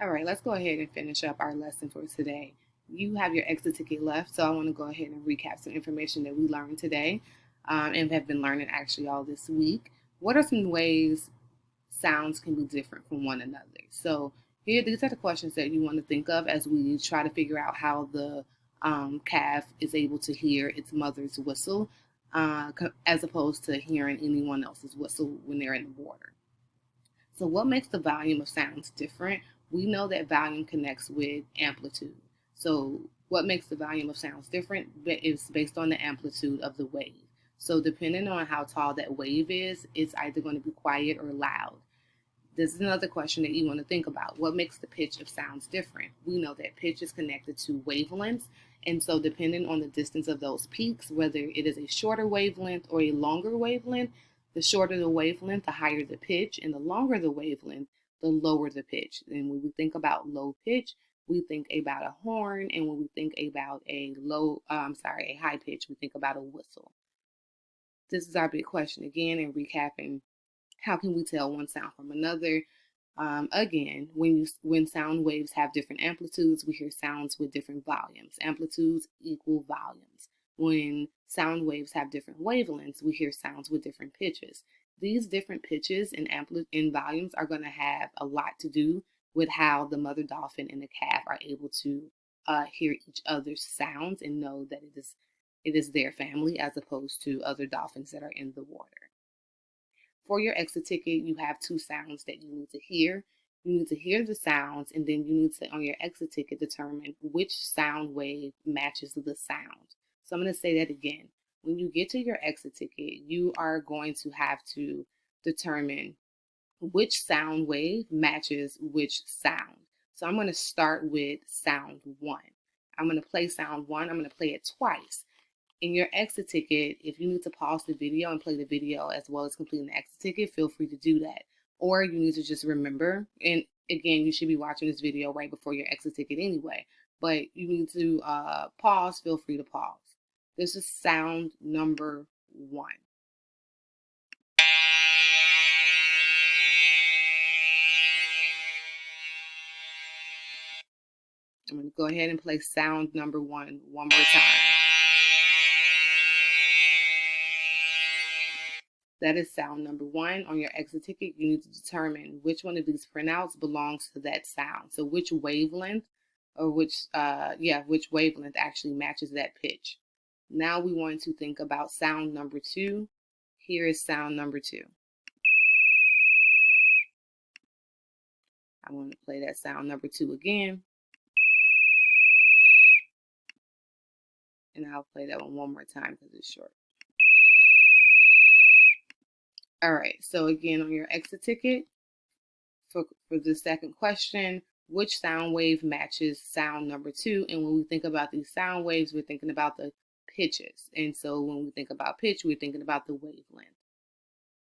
All right, let's go ahead and finish up our lesson for today. You have your exit ticket left, so I want to go ahead and recap some information that we learned today and have been learning actually all this week. What are some ways sounds can be different from one another? So, these are the questions that you want to think of as we try to figure out how the calf is able to hear its mother's whistle as opposed to hearing anyone else's whistle when they're in the water. So, what makes the volume of sounds different? We know that volume connects with amplitude. So, what makes the volume of sounds different is based on the amplitude of the wave. So, depending on how tall that wave is, it's either going to be quiet or loud. This is another question that you want to think about. What makes the pitch of sounds different? We know that pitch is connected to wavelengths. And so, depending on the distance of those peaks, whether it is a shorter wavelength or a longer wavelength, the shorter the wavelength, the higher the pitch, and the longer the wavelength, the lower the pitch. And when we think about low pitch, we think about a horn. And when we think about a high pitch, we think about a whistle. This is our big question again, and recapping how can we tell one sound from another? Again, when sound waves have different amplitudes, we hear sounds with different volumes. Amplitudes equal volumes. When sound waves have different wavelengths, we hear sounds with different pitches. These different pitches and volumes are going to have a lot to do with how the mother dolphin and the calf are able to hear each other's sounds and know that it is their family as opposed to other dolphins that are in the water. For your exit ticket, you have two sounds that you need to hear. You need to hear the sounds, and then you need to, on your exit ticket, determine which sound wave matches the sound. So I'm going to say that again. When you get to your exit ticket, you are going to have to determine which sound wave matches which sound. So I'm going to start with sound one. I'm going to play sound one. I'm going to play it twice. In your exit ticket, if you need to pause the video and play the video as well as completing the exit ticket, feel free to do that. Or you need to just remember, and again, you should be watching this video right before your exit ticket anyway, but you need to pause, feel free to pause. This is sound number one. I'm going to go ahead and play sound number one more time. That is sound number one. On your exit ticket, you need to determine which one of these printouts belongs to that sound. So which wavelength or which wavelength actually matches that pitch. Now we want to think about sound number two. Here is sound number two. I'm going to play that sound number two again. And I'll play that one more time because it's short. All right, so again, on your exit ticket, for the second question, which sound wave matches sound number two? And when we think about these sound waves, we're thinking about the pitches. And so when we think about pitch, we're thinking about the wavelength.